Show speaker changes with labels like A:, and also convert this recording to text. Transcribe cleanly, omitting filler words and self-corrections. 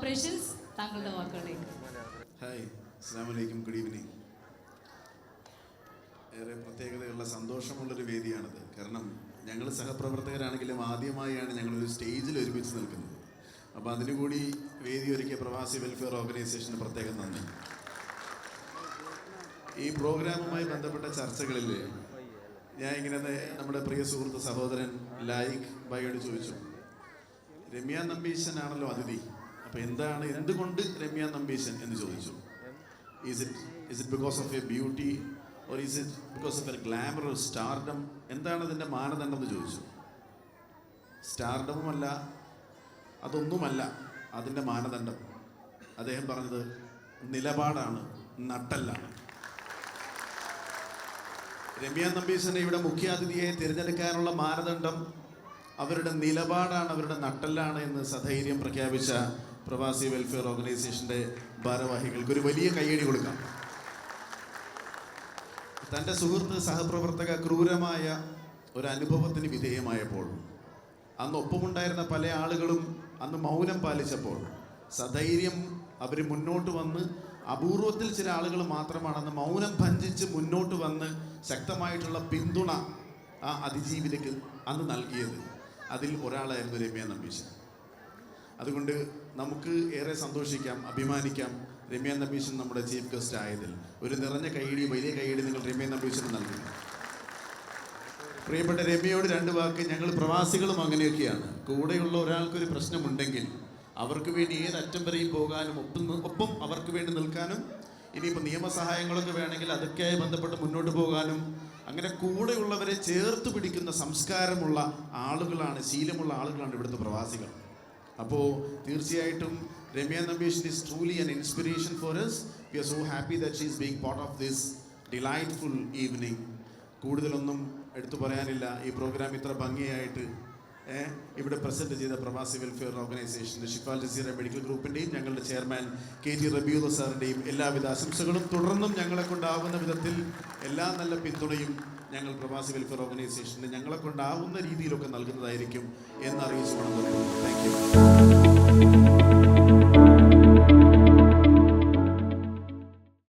A: Operations താങ്കളുടെ വാക്കുകളിലേക്ക്.
B: Hi, അസ്സലാമു അലൈക്കും, ഗുഡ് ഈവനിങ്. ഏറെ പ്രത്യേകതയുള്ള സന്തോഷമുള്ളൊരു വേദിയാണിത്. കാരണം ഞങ്ങൾ സഹപ്രവർത്തകരാണെങ്കിലും ആദ്യമായാണ് ഞങ്ങളൊരു സ്റ്റേജിൽ ഒരുമിച്ച് നിൽക്കുന്നത്. അപ്പോൾ അതിനുകൂടി വേദി ഒരുക്കിയ പ്രവാസി വെൽഫെയർ ഓർഗനൈസേഷന് പ്രത്യേകം നന്ദി. ഈ പ്രോഗ്രാമുമായി ബന്ധപ്പെട്ട ചർച്ചകളിൽ ഞാൻ ഇങ്ങനെ നമ്മുടെ പ്രിയ സുഹൃത്ത് സഹോദരൻ ലായിക് ഭായിയോട് ചോദിച്ചു, രമ്യ നമ്പീശനാണല്ലോ അതിഥി, അപ്പോൾ എന്തുകൊണ്ട് രമ്യ നമ്പീശൻ എന്ന് ചോദിച്ചു. Is it because of your beauty or is it because of her glamour or stardom? എന്താണ് അതിൻ്റെ മാനദണ്ഡം എന്ന് ചോദിച്ചു. സ്റ്റാർഡമുമല്ല, അതൊന്നുമല്ല അതിൻ്റെ മാനദണ്ഡം. അദ്ദേഹം പറഞ്ഞത് നിലപാടാണ്, നട്ടല്ലാണ്. രമ്യ നമ്പീശനെ ഇവിടെ മുഖ്യാതിഥിയെ തിരഞ്ഞെടുക്കാനുള്ള മാനദണ്ഡം അവരുടെ നിലപാടാണ്, അവരുടെ നട്ടല്ലാണ് എന്ന് സധൈര്യം പ്രഖ്യാപിച്ച പ്രവാസി വെൽഫെയർ ഓർഗനൈസേഷൻ്റെ ഭാരവാഹികൾക്ക് ഒരു വലിയ കയ്യടി കൊടുക്കാം. തൻ്റെ സുഹൃത്ത് സഹപ്രവർത്തക ക്രൂരമായ ഒരു അനുഭവത്തിന് വിധേയമായപ്പോൾ അന്ന് ഒപ്പമുണ്ടായിരുന്ന പല ആളുകളും അന്ന് മൗനം പാലിച്ചപ്പോൾ സധൈര്യം അവർ മുന്നോട്ട് വന്ന്, അപൂർവത്തിൽ ചില ആളുകൾ മാത്രമാണ് അന്ന് മൗനം ഭഞ്ജിച്ച് മുന്നോട്ട് വന്ന് ശക്തമായിട്ടുള്ള പിന്തുണ ആ അതിജീവിതയ്ക്ക് അന്ന് നൽകിയത്. അതിൽ ഒരാളായിരുന്നു രമ്യ നമ്പീശൻ. അതുകൊണ്ട് നമുക്ക് ഏറെ സന്തോഷിക്കാം, അഭിമാനിക്കാം രമ്യ നമ്പീശൻ നമ്മുടെ ചീഫ് ഗസ്റ്റ് ആയതിൽ. ഒരു നിറഞ്ഞ കൈയടി, വലിയ കൈയടി നിങ്ങൾ രമ്യ നമ്പീശന് നൽകുന്നു. പ്രിയപ്പെട്ട രമ്യയോട് രണ്ട് വാക്ക്. ഞങ്ങൾ പ്രവാസികളും അങ്ങനെയൊക്കെയാണ്. കൂടെയുള്ള ഒരാൾക്കൊരു പ്രശ്നമുണ്ടെങ്കിൽ അവർക്ക് വേണ്ടി ഏതറ്റം വരെയും പോകാനും ഒപ്പം അവർക്ക് വേണ്ടി നിൽക്കാനും, ഇനിയിപ്പോൾ നിയമസഹായങ്ങളൊക്കെ വേണമെങ്കിൽ അതൊക്കെയായി ബന്ധപ്പെട്ട് മുന്നോട്ട് പോകാനും, അങ്ങനെ കൂടെയുള്ളവരെ ചേർത്ത് പിടിക്കുന്ന സംസ്കാരമുള്ള ആളുകളാണ്, ശീലമുള്ള ആളുകളാണ് ഇവിടുത്തെ പ്രവാസികൾ. അപ്പോൾ തീർച്ചയായിട്ടും Ramya Nambeesan is truly an inspiration for us. We are so happy that she is being part of this delightful evening. കൂടുതലൊന്നും എടുത്തു പറയാനില്ല. ഈ പ്രോഗ്രാം ഇത്ര ഭംഗിയായിട്ട് ഇവിടെ പ്രസൻറ്റ് ചെയ്ത പ്രവാസി വെൽഫെയർ ഓർഗനൈസേഷൻ്റെ ഷിഫാൽ ജസീറ മെഡിക്കൽ ഗ്രൂപ്പിൻ്റെയും ഞങ്ങളുടെ ചെയർമാൻ KT റബീഉ സാറിൻ്റെയും എല്ലാവിധ ആശംസകളും. തുടർന്നും ഞങ്ങളെ കൊണ്ടാവുന്ന വിധത്തിൽ എല്ലാ നല്ല പിന്തുണയും ഞങ്ങൾ പ്രവാസി വെൽഫെയർ ഓർഗനൈസേഷന് ഞങ്ങളെ കൊണ്ടാവുന്ന രീതിയിലൊക്കെ നൽകുന്നതായിരിക്കും എന്നറിയിച്ചു. Thank you.